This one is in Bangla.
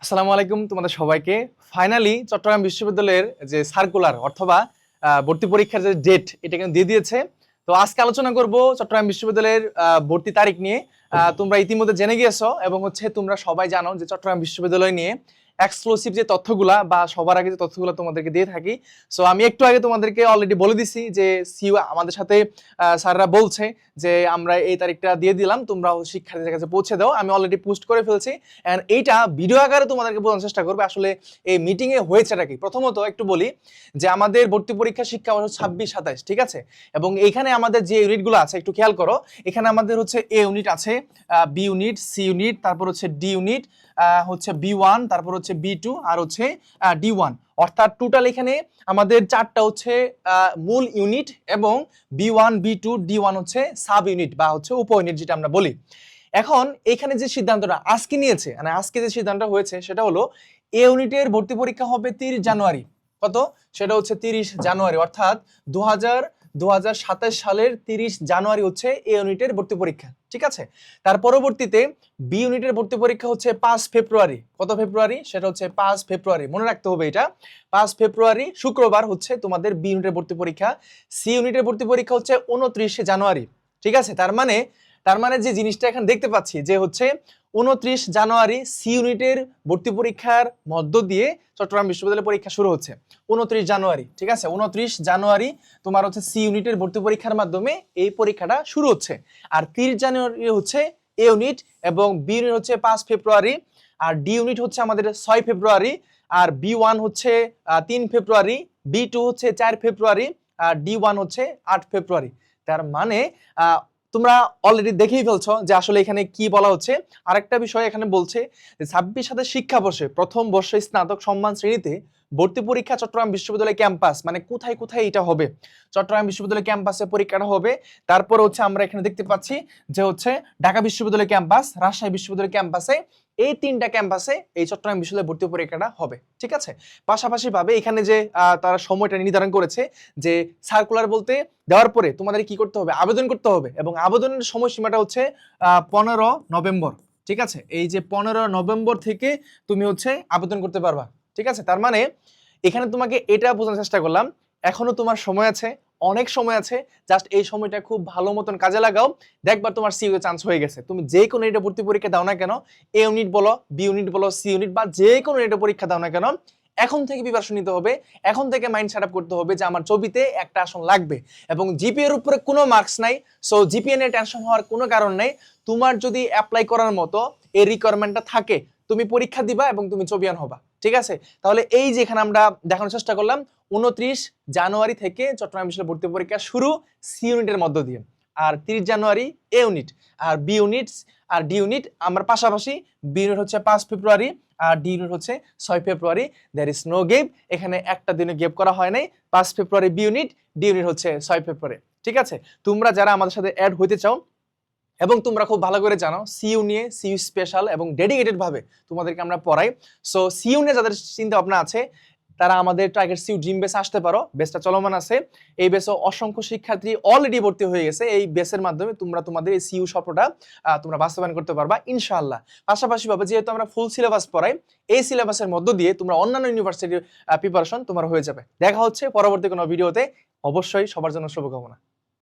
আসসালামু আলাইকুম তোমাদের সবাইকে। ফাইনালি চট্টগ্রাম বিশ্ববিদ্যালয়ের যে সার্কুলার অথবা ভর্তি পরীক্ষার যে ডেট এটা কিন্তু দিয়ে দিয়েছে। তো আজকে আলোচনা করব চট্টগ্রাম বিশ্ববিদ্যালয়ের ভর্তি তারিখ নিয়ে। তোমরা ইতিমধ্যে জেনে গিয়েছো এবং তোমরা সবাই জানো যে চট্টগ্রাম বিশ্ববিদ্যালয় নিয়ে এক্সক্লুসিভ যে তথ্যগুলা বা সবার আগে যে তথ্যগুলো তোমাদেরকে দিয়ে থাকি। সো আমি একটু আগে তোমাদেরকে অলরেডি বলে দিছি যে সিইউ আমাদের সাথে স্যাররা বলছে যে আমরা এই তারিখটা দিয়ে দিলাম, তোমরা শিক্ষার্থীদের কাছে পৌঁছে দাও। আমি অলরেডি পোস্ট করে ফেলছি এন্ড এইটা ভিডিও আকারে তোমাদেরকে বোঝানোর চেষ্টা করবে আসলে এই মিটিং এ হয়েছেটা কি। প্রথমত একটু বলি যে আমাদের ভর্তি পরীক্ষা শিক্ষাবর্ষ 26-27, ঠিক আছে, এবং এইখানে আমাদের যে ইউনিটগুলো আছে একটু খেয়াল করো। এখানে আমাদের এ ইউনিট আছে, বি ইউনিট, সি ইউনিট, তারপর ডি ইউনিট, বি1, তারপর বি2 আর ডি1। অর্থাৎ টোটাল এখানে আমাদের চারটা মূল ইউনিট এবং B one, B2, D one sub unit বা উপ ইউনিট যেটা আমরা বলি। এখন এখানে যে সিদ্ধান্তটা আজকে নিয়েছে, মানে আজকে যে সিদ্ধান্ত হয়েছে সেটা হলো এ ইউনিটের ভর্তি পরীক্ষা হবে 30 জানুয়ারি। কত? সেটা 30 জানুয়ারি, অর্থাৎ 2027 সালের 30 জানুয়ারি এ ইউনিটের ভর্তি পরীক্ষা, ঠিক আছে। তার পরবর্তীতে বি ইউনিটের ভর্তি পরীক্ষা 5 ফেব্রুয়ারি। কত ফেব্রুয়ারি? সেটা 5 ফেব্রুয়ারি, মনে রাখতে হবে এটা। 5 ফেব্রুয়ারি শুক্রবার তোমাদের বি ইউনিটের ভর্তি পরীক্ষা। সি ইউনিটের ভর্তি পরীক্ষা 29 জানুয়ারি, ঠিক আছে। তার মানে যে জিনিসটা এখানে দেখতে পাচ্ছি যে 29 জানুয়ারি সি ইউনিটের ভর্তি পরীক্ষার মধ্য দিয়ে চট্টগ্রাম বিশ্ববিদ্যালয়ের পরীক্ষা শুরু হচ্ছে 29 জানুয়ারি, ঠিক আছে। 29 জানুয়ারি তোমার সি ইউনিটের ভর্তি পরীক্ষার মাধ্যমে এই পরীক্ষাটা শুরু হচ্ছে। আর 30 জানুয়ারি এ ইউনিট এবং বি ইউনিট 5 ফেব্রুয়ারি, আর ডি ইউনিট আমাদের 6 ফেব্রুয়ারি, আর বি1 3 ফেব্রুয়ারি, বি2 4 ফেব্রুয়ারি, আর ডি1 8 ফেব্রুয়ারি। তার মানে তোমরা অলরেডি দেখেই ফেলছো যে আসলে এখানে কি বলা হচ্ছে। আরেকটা বিষয় এখানে বলছে যে 26-27 শিক্ষাবর্ষে প্রথম বর্ষে স্নাতক সম্মান শ্রেণীতে ভর্তি পরীক্ষা চট্টগ্রাম বিশ্ববিদ্যালয় ক্যাম্পাস, মানে কোথায় কোথায় এটা হবে, চট্টগ্রাম বিশ্ববিদ্যালয় ক্যাম্পাসে পরীক্ষাটা হবে। তারপর আমরা এখানে দেখতে পাচ্ছি যে ঢাকা বিশ্ববিদ্যালয় ক্যাম্পাস, রাজশাহী বিশ্ববিদ্যালয় ক্যাম্পাসে, এই তিনটা ক্যাম্পাসে এই চট্টগ্রাম বিশ্ববিদ্যালয় ভর্তি পরীক্ষাটা হবে, ঠিক আছে। পাশাপাশি ভাবে এখানে যে তারা সময়টা নির্ধারণ করেছে যে সার্কুলার বলতে দেওয়ার পরে তোমাদের কি করতে হবে, আবেদন করতে হবে, এবং আবেদনের সময়সীমাটা 15 নভেম্বর, ঠিক আছে। এই যে 15 নভেম্বর থেকে তুমি আবেদন করতে পারবা, ঠিক আছে। তার মানে এখানে তোমাকে এটা বোঝানোর চেষ্টা করলাম এখনো তোমার সময় আছে, অনেক সময় আছে। জাস্ট এই সময়টা খুব ভালো মতন কাজে লাগাও, দেখবার তোমার সিইউ এ চান্স হয়ে গেছে। তুমি যে কোনো এটা ভর্তি পরীক্ষা দাও না কেন, এ ইউনিট বলো, বি ইউনিট বলো, সি ইউনিট বা যে কোনো এটা পরীক্ষা দাও না কেন, এখন থেকে প্রিপারেশন নিতে হবে, এখন থেকে মাইন্ড সেটআপ করতে হবে যে আমার ছবিতে একটা আসন লাগবে। এবং জিপিএ এর উপরে কোনো মার্কস নাই, সো জিপিএ নিয়ে টেনশন হওয়ার কোনো কারণ নেই। তোমার যদি অ্যাপ্লাই করার মতো এই রিকোয়ারমেন্টটা থাকে, তুমি পরীক্ষা দিবা এবং তুমি ছবিয়ান হবা, ঠিক আছে। তাহলে এই যে এখানে আমরা দেখানোর চেষ্টা করলাম 29 জানুয়ারি থেকে চট্টগ্রাম বিশ্ববিদ্যালয় ভর্তি পরীক্ষা শুরু সি ইউনিটের মধ্য দিয়ে, আর 30 জানুয়ারি এ ইউনিট, আর বি ইউনিট আর ডি ইউনিট আমরা পাশাপাশি। বি ইউনিট 5 ফেব্রুয়ারি আর D unit 6 February. There is no gap, এখানে একটা দিনে গেপ করা হয় নাই। 5 February B unit, D unit 6 February, ঠিক আছে। তোমরা যারা আমাদের সাথে অ্যাড হইতে চাও এবং তোমরা খুব ভালো করে জানো সিইউ নিয়ে, সিইউ স্পেশাল এবং ডেডিকেটেড ভাবে তোমাদেরকে আমরা পড়াই। সো সিইউ নিয়ে যাদের চিন্তা ভাবনা আছে তারা আমাদের টার্গেট সিইউ ড্রিম বেসে আসতে পারো। বেসটা চলমান আছে, এই বেসে অসংখ্য শিক্ষার্থী অলরেডি ভর্তি হয়ে গেছে। এই বেসের মাধ্যমে তোমরা তোমাদের এই সিইউ স্বপ্নটা তোমরা বাস্তবায়ন করতে পারবা ইনশাআল্লাহ। পাশাপাশি ভাবে যেহেতু আমরা ফুল সিলেবাস পড়াই, এই সিলেবাসের মধ্য দিয়ে তোমরা অন্যান্য ইউনিভার্সিটির প্রিপারেশন তোমার হয়ে যাবে। দেখা হচ্ছে পরবর্তী কোনো ভিডিওতে। অবশ্যই সবার জন্য শুভকামনা।